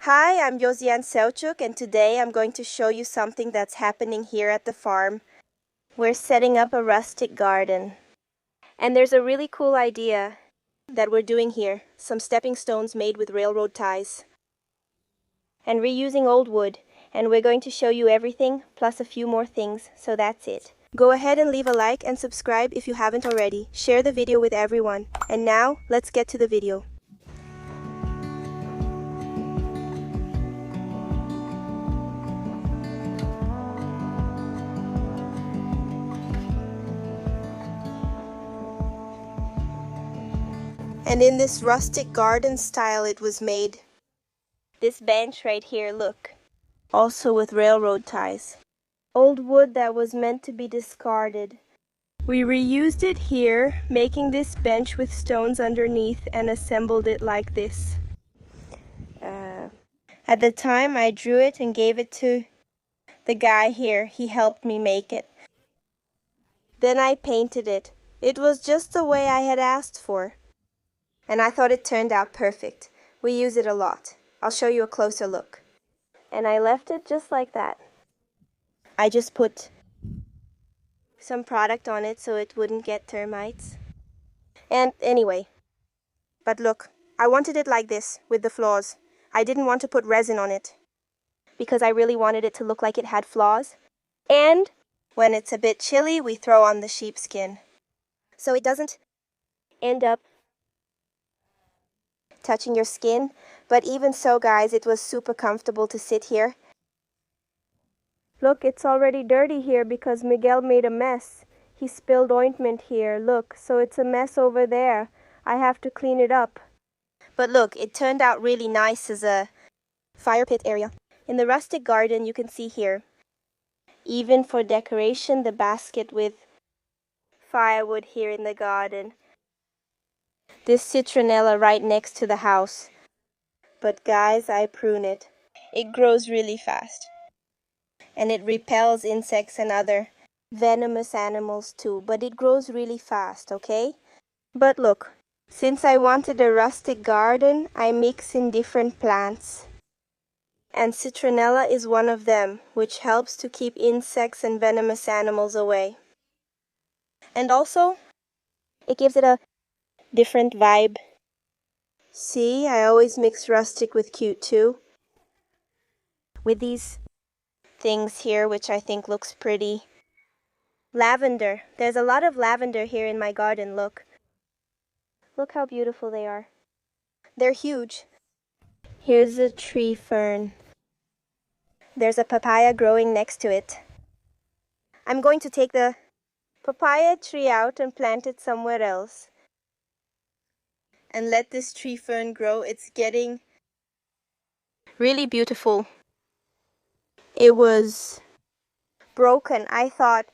Hi, I'm Josiane Selchuk, and today I'm going to show you something that's happening here at the farm. We're setting up a rustic garden. And there's a really cool idea that we're doing here. Some stepping stones made with railroad ties. And reusing old wood. And we're going to show you everything, plus a few more things, so that's it. Go ahead and leave a like and subscribe if you haven't already. Share the video with everyone. And now, let's get to the video. And in this rustic garden style it was made. This bench right here, look. Also with railroad ties. Old wood that was meant to be discarded. We reused it here, making this bench with stones underneath and assembled it like this. At the time I drew it and gave it to the guy here. He helped me make it. Then I painted it. It was just the way I had asked for. And I thought it turned out perfect. We use it a lot. I'll show you a closer look. And I left it just like that. I just put some product on it so it wouldn't get termites. And anyway, but look, I wanted it like this, with the flaws. I didn't want to put resin on it, because I really wanted it to look like it had flaws. And when it's a bit chilly, we throw on the sheepskin, so it doesn't end up touching your skin. But even so, guys, it was super comfortable to sit here. Look, it's already dirty here because Miguel made a mess. He spilled ointment here, look, so it's a mess over there. I have to clean it up. But look, it turned out really nice as a fire pit area. In the rustic garden, you can see here, even for decoration, the basket with firewood here in the garden. This citronella right next to the house. But guys, I prune it. It grows really fast. And it repels insects and other venomous animals too, but it grows really fast, okay? But look, since I wanted a rustic garden, I mix in different plants. And citronella is one of them, which helps to keep insects and venomous animals away. And also, it gives it a different vibe. See, I always mix rustic with cute too. With these things here, which I think looks pretty. Lavender. There's a lot of lavender here in my garden, look. Look how beautiful they are. They're huge. Here's a tree fern. There's a papaya growing next to it. I'm going to take the papaya tree out and plant it somewhere else. And let this tree fern grow. It's getting really beautiful. It was broken. I thought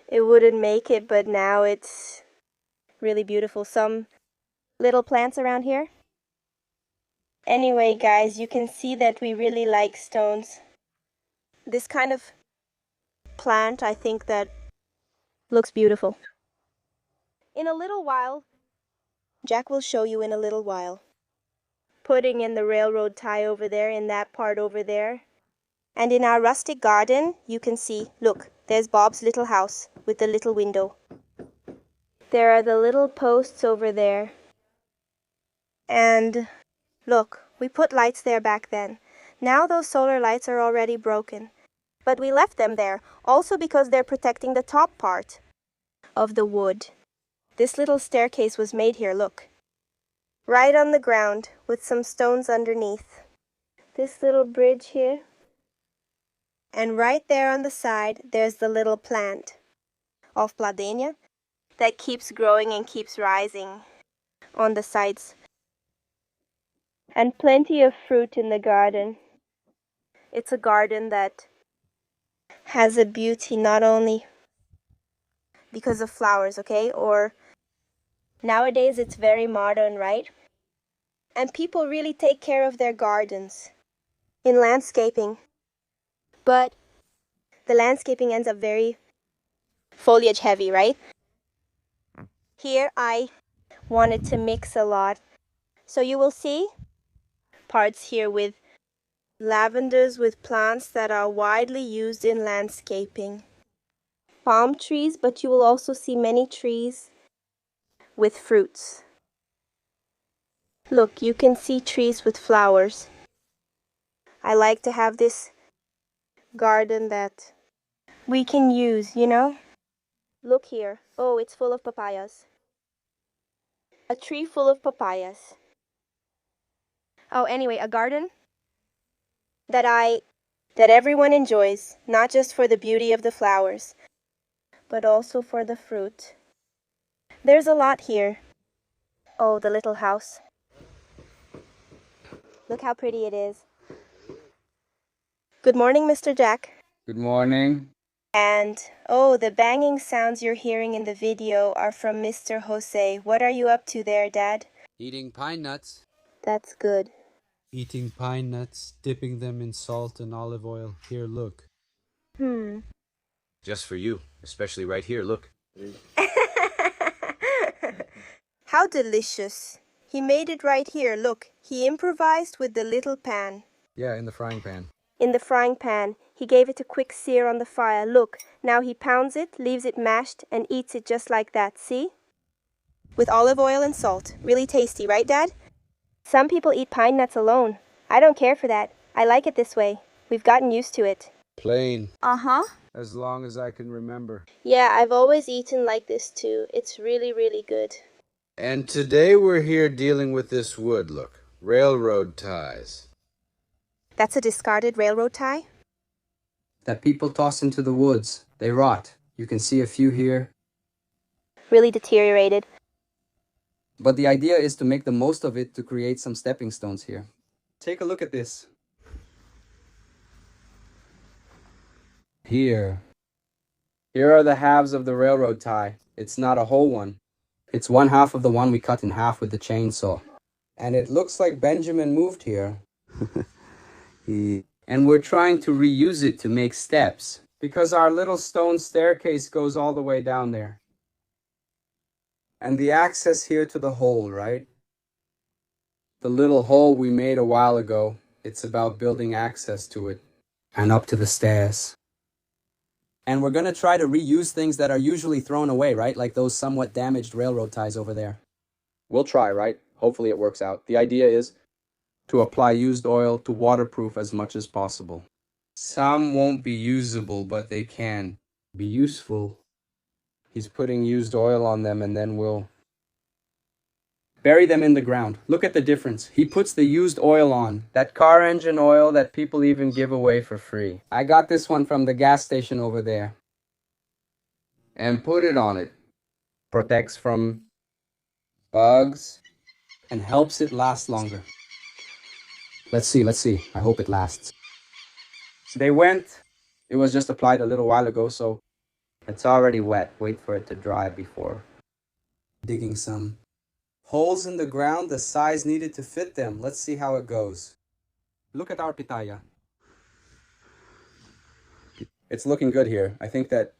it wouldn't make it, but now it's really beautiful. Some little plants around here. Anyway, guys, you can see that we really like stones. This kind of plant, I think that looks beautiful. In a little while, Jack will show you in a little while. Putting in the railroad tie over there, in that part over there. And in our rustic garden, you can see, look, there's Bob's little house with the little window. There are the little posts over there. And look, we put lights there back then. Now those solar lights are already broken. But we left them there, also because they're protecting the top part of the wood. This little staircase was made here, look. Right on the ground, with some stones underneath. This little bridge here. And right there on the side, there's the little plant of Pladenia that keeps growing and keeps rising on the sides. And plenty of fruit in the garden. It's a garden that has a beauty not only because of flowers, okay? Or nowadays it's very modern, right? And people really take care of their gardens in landscaping. But the landscaping ends up very foliage heavy, right? Here I wanted to mix a lot. So you will see parts here with lavenders with plants that are widely used in landscaping. Palm trees, but you will also see many trees with fruits. Look, you can see trees with flowers. I like to have this garden that we can use, you know? Look here. Oh, it's full of papayas. A tree full of papayas. Oh, anyway, a garden that everyone enjoys, not just for the beauty of the flowers, but also for the fruit. There's a lot here. Oh, the little house. Look how pretty it is. Good morning, Mr. Jack. Good morning. And, oh, the banging sounds you're hearing in the video are from Mr. Jose. What are you up to there, Dad? Eating pine nuts. That's good. Eating pine nuts, dipping them in salt and olive oil. Here, look. Just for you, especially right here, look. How delicious. He made it right here. Look, he improvised with the little pan. Yeah, in the frying pan. In the frying pan, he gave it a quick sear on the fire. Look, now he pounds it, leaves it mashed, and eats it just like that, see? With olive oil and salt. Really tasty, right, Dad? Some people eat pine nuts alone. I don't care for that. I like it this way. We've gotten used to it. Plain. Uh-huh. As long as I can remember. Yeah, I've always eaten like this too. It's really, really good. And today we're here dealing with this wood, look. Railroad ties. That's a discarded railroad tie? That people toss into the woods. They rot. You can see a few here. Really deteriorated. But the idea is to make the most of it to create some stepping stones here. Take a look at this. Here are the halves of the railroad tie. It's not a whole one. It's one half of the one we cut in half with the chainsaw. And it looks like Benjamin moved here. And we're trying to reuse it to make steps, because our little stone staircase goes all the way down there. And the access here to the hole, right? The little hole we made a while ago, it's about building access to it. And up to the stairs. And we're going to try to reuse things that are usually thrown away, right? Like those somewhat damaged railroad ties over there. We'll try, right? Hopefully it works out. The idea is to apply used oil to waterproof as much as possible. Some won't be usable, but they can be useful. He's putting used oil on them, and then we'll bury them in the ground. Look at the difference. He puts the used oil on. That car engine oil that people even give away for free. I got this one from the gas station over there. And put it on it. Protects from bugs and helps it last longer. Let's see. I hope it lasts. They went. It was just applied a little while ago, so it's already wet. Wait for it to dry before digging some holes in the ground the size needed to fit them. Let's see how it goes. Look at our pitaya. It's looking good here. I think that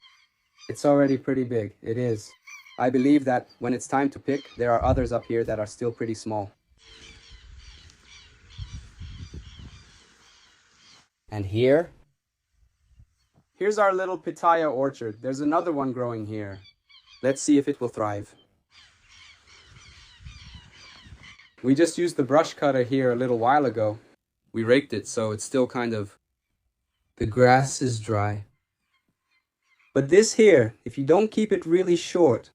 it's already pretty big. It is. I believe that when it's time to pick, there are others up here that are still pretty small. And here's our little pitaya orchard. There's another one growing here. Let's see if it will thrive. We just used the brush cutter here a little while ago. We raked it, so it's still the grass is dry. But this here, if you don't keep it really short,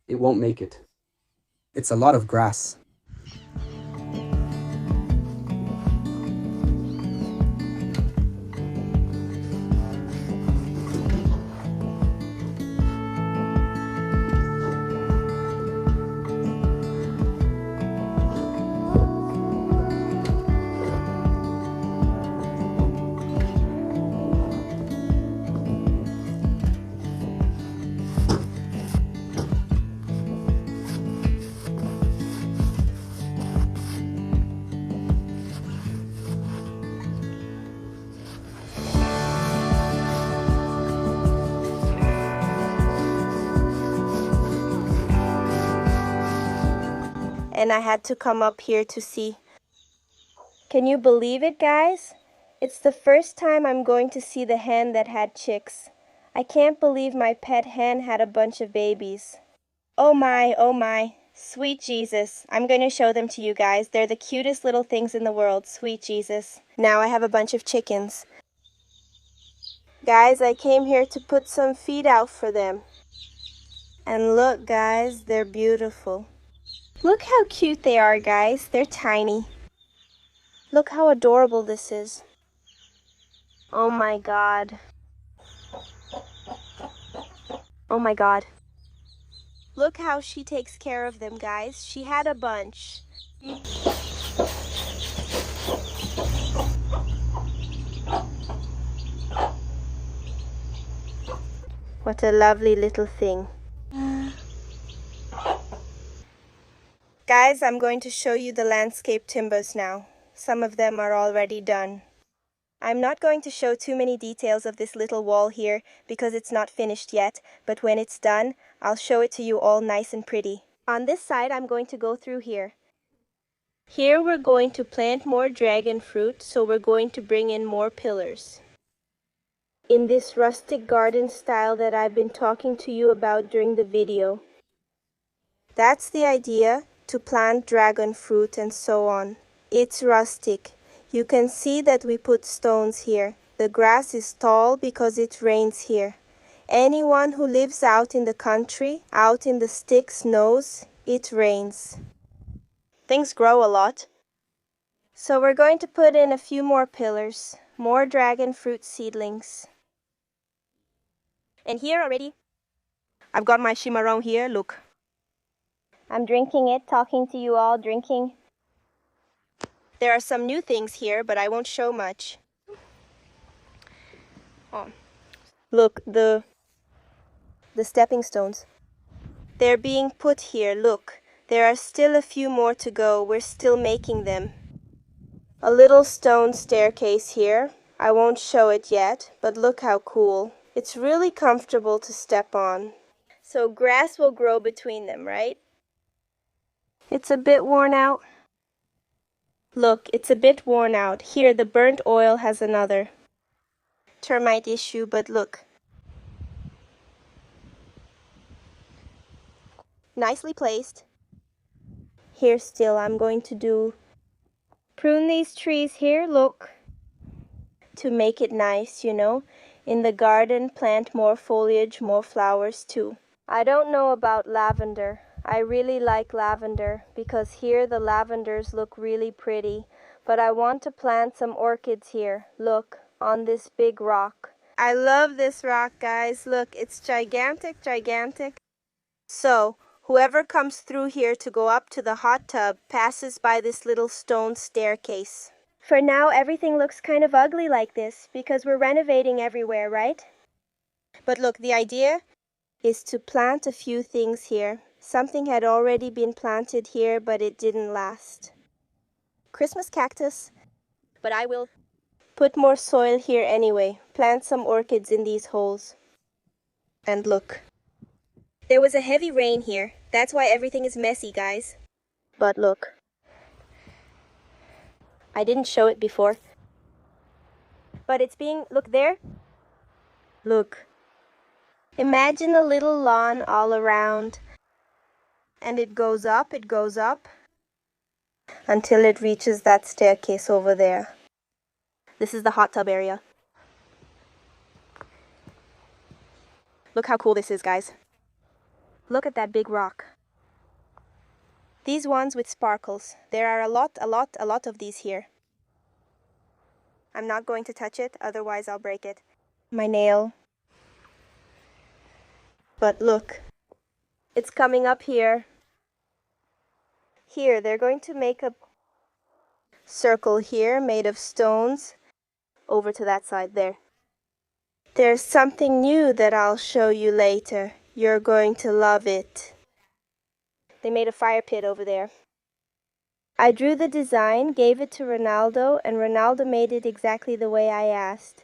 it won't make it. It's a lot of grass. And I had to come up here to see Can you believe it, guys? It's the first time I'm going to see the hen that had chicks. I can't believe my pet hen had a bunch of babies. Oh my, sweet Jesus. I'm going to show them to you guys. They're the cutest little things in the world, sweet Jesus. Now I have a bunch of chickens. Guys, I came here to put some feed out for them. And look, guys, they're beautiful. Look how cute they are, guys. They're tiny. Look how adorable this is. Oh my God. Oh my God. Look how she takes care of them, guys. She had a bunch. What a lovely little thing. Guys, I'm going to show you the landscape timbers now. Some of them are already done. I'm not going to show too many details of this little wall here because it's not finished yet, but when it's done, I'll show it to you all nice and pretty. On this side, I'm going to go through here. Here we're going to plant more dragon fruit, so we're going to bring in more pillars. In this rustic garden style that I've been talking to you about during the video. That's the idea, to plant dragon fruit and so on. It's rustic. You can see that we put stones here. The grass is tall because it rains here. Anyone who lives out in the country, out in the sticks, knows it rains. Things grow a lot. So we're going to put in a few more pillars, more dragon fruit seedlings. And here already, I've got my chimarrón here, look. I'm drinking it, talking to you all, drinking. There are some new things here, but I won't show much. Oh. Look, the stepping stones. They're being put here, look. There are still a few more to go, we're still making them. A little stone staircase here. I won't show it yet, but look how cool. It's really comfortable to step on. So grass will grow between them, right? It's a bit worn out. Look, it's a bit worn out. Here, the burnt oil has another termite issue, but look. Nicely placed. Here still, I'm going to prune these trees here, look. To make it nice, you know. In the garden, plant more foliage, more flowers too. I don't know about lavender. I really like lavender because here the lavenders look really pretty. But I want to plant some orchids here. Look, on this big rock. I love this rock, guys. Look, it's gigantic, gigantic. So, whoever comes through here to go up to the hot tub passes by this little stone staircase. For now, everything looks kind of ugly like this because we're renovating everywhere, right? But look, the idea is to plant a few things here. Something had already been planted here, but it didn't last. Christmas cactus, but I will put more soil here anyway. Plant some orchids in these holes. And look. There was a heavy rain here. That's why everything is messy, guys. But look. I didn't show it before. But it's being, look there. Look. Imagine a little lawn all around. And it goes up, until it reaches that staircase over there. This is the hot tub area. Look how cool this is, guys. Look at that big rock. These ones with sparkles. There are a lot of these here. I'm not going to touch it, otherwise I'll break it. My nail. But look. It's coming up here. Here, they're going to make a circle here made of stones over to that side there. There's something new that I'll show you later. You're going to love it. They made a fire pit over there. I drew the design, gave it to Ronaldo, and Ronaldo made it exactly the way I asked.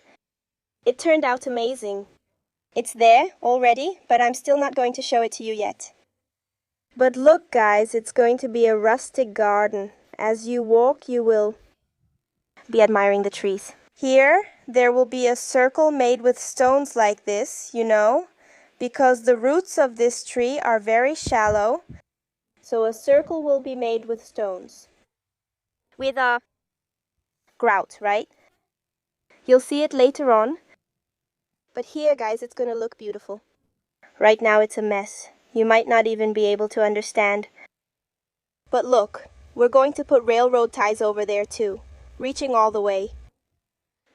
It turned out amazing. It's there already, but I'm still not going to show it to you yet. But look, guys, it's going to be a rustic garden. As you walk, you will be admiring the trees. Here, there will be a circle made with stones like this, you know, because the roots of this tree are very shallow. So a circle will be made with stones. With a grout, right? You'll see it later on. But here, guys, it's going to look beautiful. Right now, it's a mess. You might not even be able to understand. But look, we're going to put railroad ties over there too, reaching all the way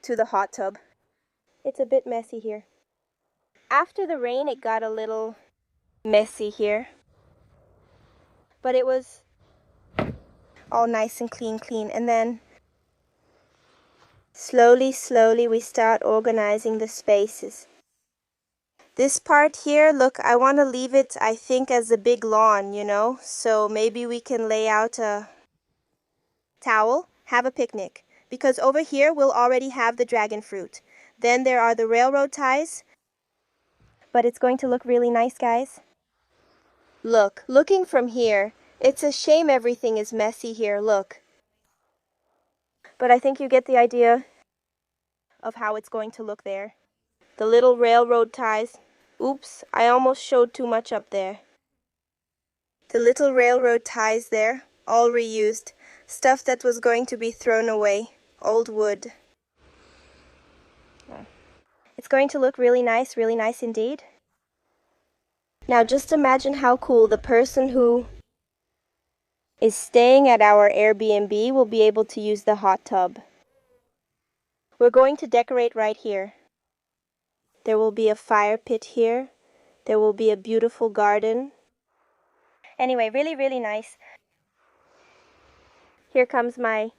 to the hot tub. It's a bit messy here. After the rain, it got a little messy here. But it was all nice and clean. And then slowly, we start organizing the spaces. This part here, look, I want to leave it, I think, as a big lawn, you know? So maybe we can lay out a towel, have a picnic. Because over here, we'll already have the dragon fruit. Then there are the railroad ties. But it's going to look really nice, guys. Look, looking from here, it's a shame everything is messy here, look. But I think you get the idea of how it's going to look there. The little railroad ties. Oops, I almost showed too much up there. The little railroad ties there, all reused. Stuff that was going to be thrown away. Old wood. It's going to look really nice indeed. Now just imagine how cool the person who is staying at our Airbnb will be able to use the hot tub. We're going to decorate right here. There will be a fire pit here. There will be a beautiful garden. Anyway, really nice. Here comes my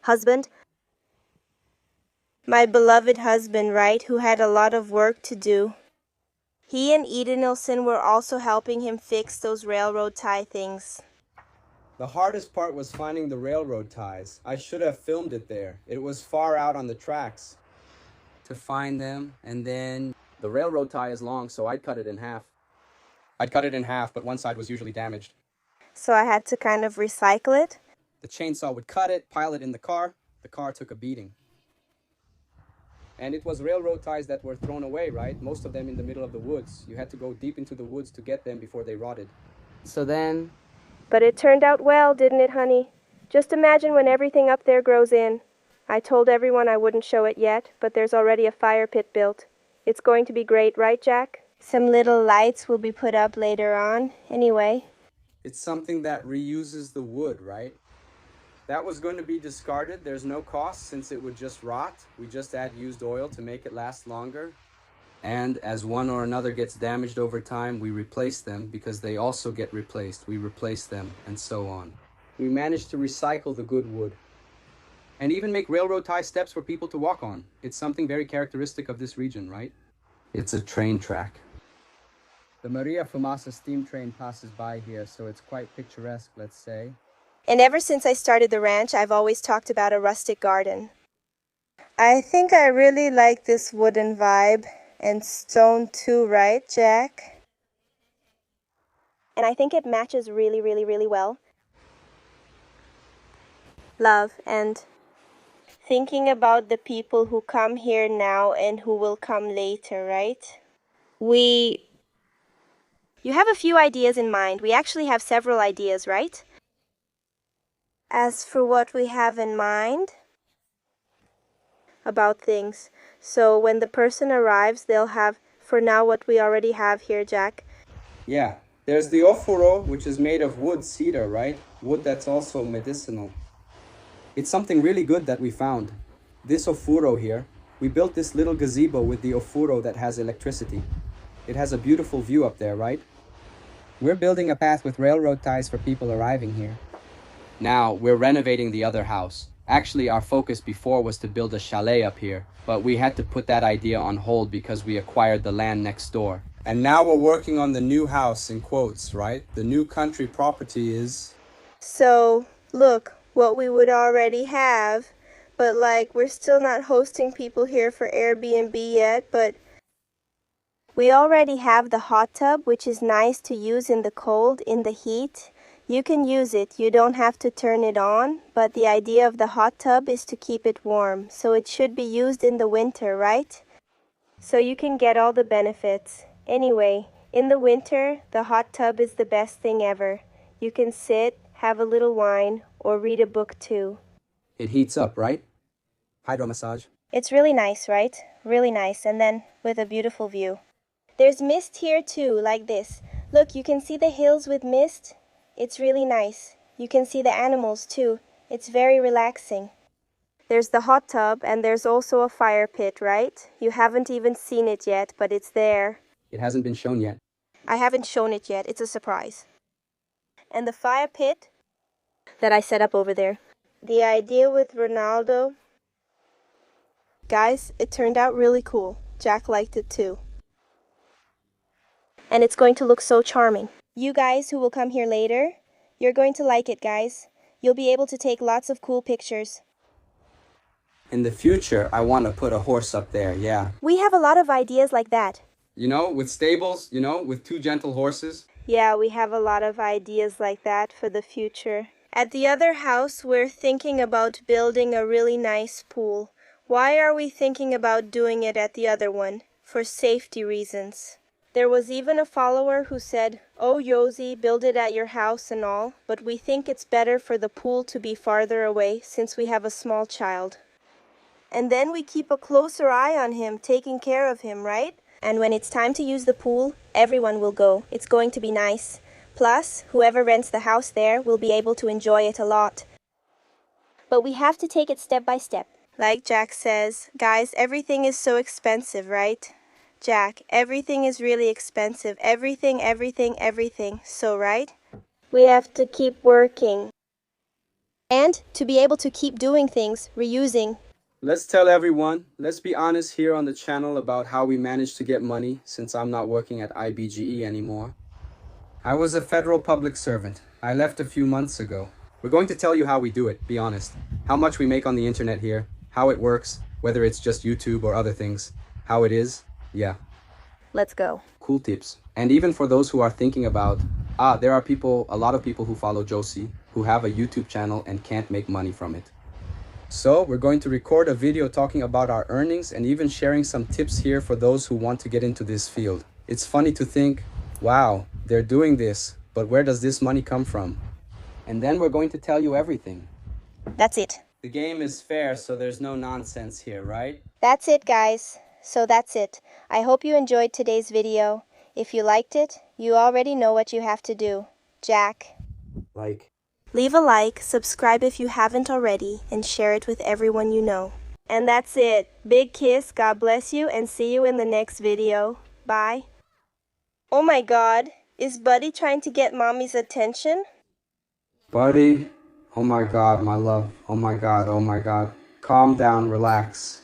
husband. My beloved husband, right, who had a lot of work to do. He and Edenilson were also helping him fix those railroad tie things. The hardest part was finding the railroad ties. I should have filmed it there. It was far out on the tracks. To find them, and then The railroad tie is long, so I'd cut it in half. But one side was usually damaged. So I had to kind of recycle it. the chainsaw would cut it, pile it in the car. The car took a beating. And it was railroad ties that were thrown away, right? Most of them in the middle of the woods. You had to go deep into the woods to get them before they rotted. So then... But it turned out well, didn't it, honey? Just imagine when everything up there grows in. I told everyone I wouldn't show it yet, but there's already a fire pit built. It's going to be great, right, Jack? Some little lights will be put up later on, anyway. It's something that reuses the wood, right? That was going to be discarded. There's no cost since it would just rot. We just add used oil to make it last longer. And as one or another gets damaged over time, we replace them because they also get replaced. We replace them, and so on. We managed to recycle the good wood. And even make railroad tie steps for people to walk on. It's something very characteristic of this region, right? It's a train track. The Maria Fumaça steam train passes by here, so it's quite picturesque, let's say. And ever since I started the ranch, I've always talked about a rustic garden. I think I really like this wooden vibe. And stone too, right, Jack? And I think it matches really well. Love, and thinking about the people who come here now and who will come later, right? You have a few ideas in mind. We actually have several ideas, right? As for what we have in mind about things, so when the person arrives, they'll have, for now, what we already have here, Jack. Yeah, there's the ofuro, which is made of wood cedar, right? Wood that's also medicinal. It's something really good that we found. This ofuro here, we built this little gazebo with the ofuro that has electricity. It has a beautiful view up there, right? We're building a path with railroad ties for people arriving here. Now, we're renovating the other house. Actually, our focus before was to build a chalet up here, but we had to put that idea on hold because we acquired the land next door. And now we're working on the new house, in quotes, right? The new country property is... So, look, what we would already have, but like, we're still not hosting people here for Airbnb yet, but we already have the hot tub, which is nice to use in the cold, in the heat. You can use it, you don't have to turn it on, but the idea of the hot tub is to keep it warm, so it should be used in the winter, right? So you can get all the benefits. Anyway, in the winter, the hot tub is the best thing ever. You can sit, have a little wine, or read a book too. It heats up, right? Hydro massage. It's really nice, right? Really nice, and then with a beautiful view. There's mist here too, like this. Look, you can see the hills with mist. It's really nice. You can see the animals too. It's very relaxing. There's the hot tub, and there's also a fire pit, right? You haven't even seen it yet, but it's there. It hasn't been shown yet. I haven't shown it yet. It's a surprise. And the fire pit that I set up over there. The idea with Ronaldo. Guys, it turned out really cool. Jack liked it too. And it's going to look so charming. You guys who will come here later, you're going to like it, guys. You'll be able to take lots of cool pictures. In the future, I want to put a horse up there, yeah. We have a lot of ideas like that. You know, with stables, with 2 gentle horses. Yeah, we have a lot of ideas like that for the future. At the other house, we're thinking about building a really nice pool. Why are we thinking about doing it at the other one? For safety reasons. There was even a follower who said, "Oh, Josie, build it at your house and all, but we think it's better for the pool to be farther away since we have a small child." And then we keep a closer eye on him, taking care of him, right? And when it's time to use the pool, everyone will go. It's going to be nice. Plus, whoever rents the house there will be able to enjoy it a lot. But we have to take it step by step. Like Jack says, guys, everything is so expensive, right? Jack, everything is really expensive. Everything, everything, everything. So, right? We have to keep working. And to be able to keep doing things, reusing. Let's tell everyone, let's be honest here on the channel about how we managed to get money since I'm not working at IBGE anymore. I was a federal public servant. I left a few months ago. We're going to tell you how we do it, be honest. How much we make on the internet here, how it works, whether it's just YouTube or other things. How it is, yeah. Let's go. Cool tips. And even for those who are thinking about, there are a lot of people who follow Josie, who have a YouTube channel and can't make money from it. So we're going to record a video talking about our earnings and even sharing some tips here for those who want to get into this field. It's funny to think, wow, they're doing this, but where does this money come from? And then we're going to tell you everything. That's it. The game is fair, so there's no nonsense here, right? That's it, guys. So that's it. I hope you enjoyed today's video. If you liked it, you already know what you have to do. Jack. Leave a like, subscribe if you haven't already, and share it with everyone you know. And that's it. Big kiss, God bless you, and see you in the next video. Bye. Oh my God, is Buddy trying to get Mommy's attention? Buddy, oh my God, my love, oh my God, oh my God. Calm down, relax.